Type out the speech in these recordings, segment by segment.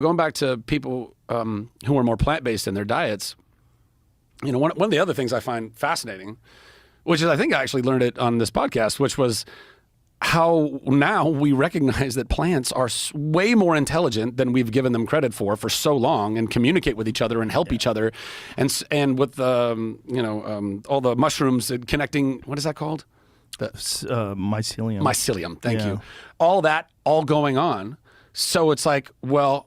Going back to people who are more plant-based in their diets, you know, one of the other things I find fascinating, which is I think I actually learned it on this podcast, which was how now we recognize that plants are way more intelligent than we've given them credit for so long, and communicate with each other and help each other, and with all the mushrooms and connecting. What is that called? Mycelium. Mycelium. Thank you. All that going on. So it's like, well,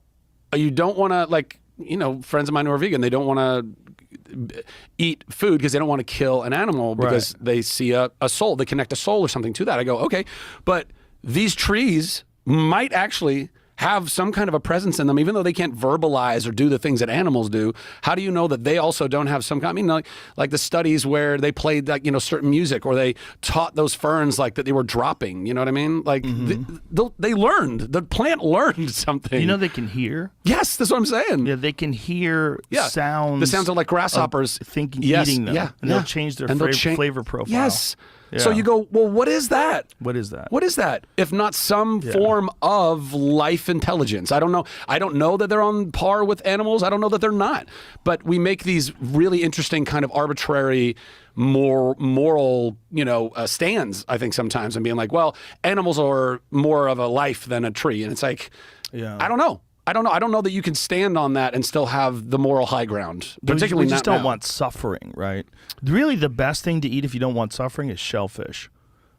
you don't want to, like, you know, friends of mine who are vegan, they don't want to eat food because they don't want to kill an animal because they see a soul. They connect a soul or something to that. I go, okay, but these trees might actually have some kind of a presence in them, even though they can't verbalize or do the things that animals do. How do you know that they also don't have some kind? I mean, like the studies where they played, like, you know, certain music, or they taught those ferns like that they were dropping. You know what I mean? Like they learned. The plant learned something. You know, they can hear. Yes, that's what I'm saying. Yeah, they can hear sounds. The sounds of like grasshoppers eating them. Yeah, and they'll change their flavor profile. Yes. Yeah. So you go, well, what is that? What is that? What is that? If not some form of life intelligence? I don't know. I don't know that they're on par with animals. I don't know that they're not. But we make these really interesting kind of arbitrary, more moral, you know, stands, I think, sometimes, and being like, well, animals are more of a life than a tree. And it's like, I don't know. I don't know that you can stand on that and still have the moral high ground. Particularly, we just don't want suffering, right? Really, the best thing to eat if you don't want suffering is shellfish,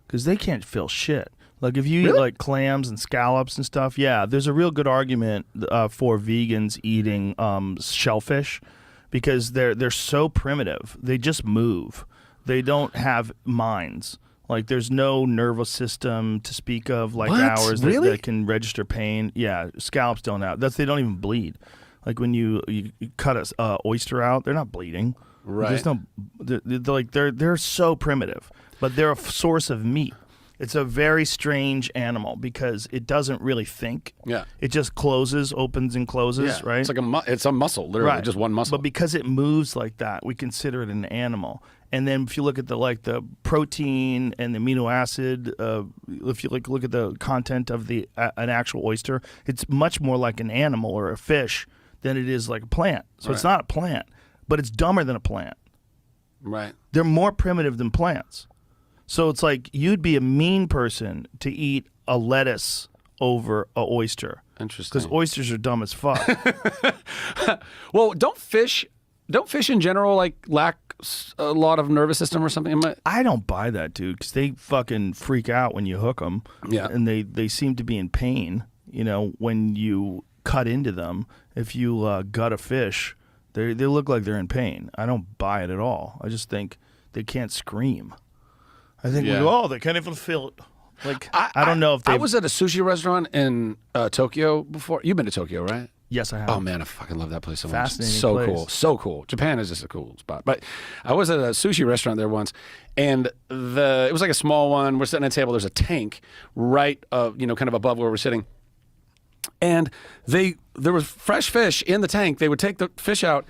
because they can't feel shit. Like if you eat like clams and scallops and stuff, there's a real good argument for vegans eating shellfish, because they're so primitive. They just move. They don't have minds. Like, there's no nervous system to speak of like ours that can register pain. Yeah, scallops don't have. They don't even bleed. Like when you cut a oyster out, they're not bleeding. Right. There's no. They're so primitive, but they're a source of meat. It's a very strange animal because it doesn't really think. Yeah. It just closes, opens, and closes. Right. It's like it's a muscle, literally, just one muscle. But because it moves like that, we consider it an animal. And then if you look at the protein and the amino acid, if you look at the content of an actual oyster, it's much more like an animal or a fish than it is like a plant. So it's not a plant, but it's dumber than a plant. Right. They're more primitive than plants. So it's like you'd be a mean person to eat a lettuce over an oyster. Interesting. Because oysters are dumb as fuck. Well, don't fish in general like lack a lot of nervous system or something? I don't buy that, dude, because they fucking freak out when you hook them. Yeah. And they seem to be in pain, you know, when you cut into them. If you gut a fish, they look like they're in pain. I don't buy it at all. I just think they can't scream. I think they can't even feel it. Like, I don't know if they. I was at a sushi restaurant in Tokyo before. You've been to Tokyo, right? Yes, I have. Oh man, I fucking love that place so much. Fascinating so place. Cool, so cool. Japan is just a cool spot. But I was at a sushi restaurant there once, and it was like a small one. We're sitting at a table. There's a tank right, kind of above where we're sitting, and there was fresh fish in the tank. They would take the fish out,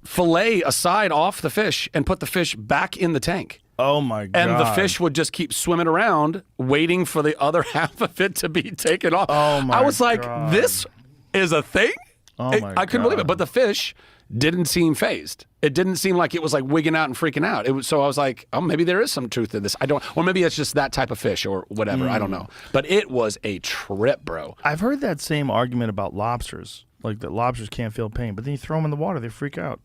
fillet a side off the fish, and put the fish back in the tank. Oh my God. And the fish would just keep swimming around, waiting for the other half of it to be taken off. Oh my God. I was like, this is a thing? I couldn't believe it. But the fish didn't seem phased. It didn't seem like it was like wigging out and freaking out. So I was like, oh, maybe there is some truth to this. Or maybe it's just that type of fish or whatever. I don't know. But it was a trip, bro. I've heard that same argument about lobsters. Like that lobsters can't feel pain, but then you throw them in the water, they freak out.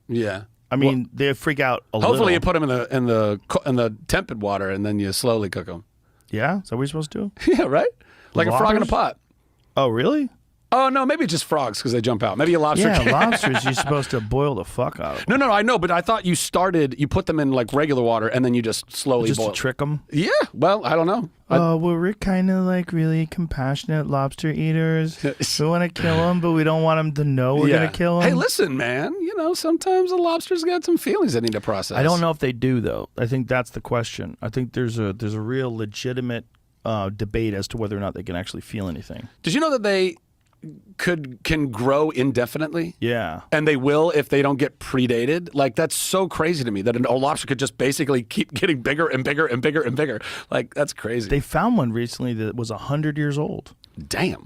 Yeah. I mean, they freak out a little. Hopefully you put them in the tepid water and then you slowly cook them. Yeah? Is that what you're supposed to do? Yeah, right? Like a frog in a pot. Oh, really? Oh, no, maybe just frogs because they jump out. Maybe a lobster can't. Lobsters you're supposed to boil the fuck out of. No, I know, but I thought you put them in like regular water and then you just slowly boil. Just to trick them? Yeah, well, I don't know. Well, we're kind of like really compassionate lobster eaters. We want to kill them, but we don't want them to know we're going to kill them. Hey, listen, man, sometimes a lobster's got some feelings they need to process. I don't know if they do, though. I think that's the question. I think there's a real legitimate debate as to whether or not they can actually feel anything. Did you know that they can grow indefinitely? Yeah. And they will if they don't get predated. Like, that's so crazy to me that a lobster could just basically keep getting bigger and bigger and bigger and bigger. Like, that's crazy. They found one recently that was 100 years old. Damn.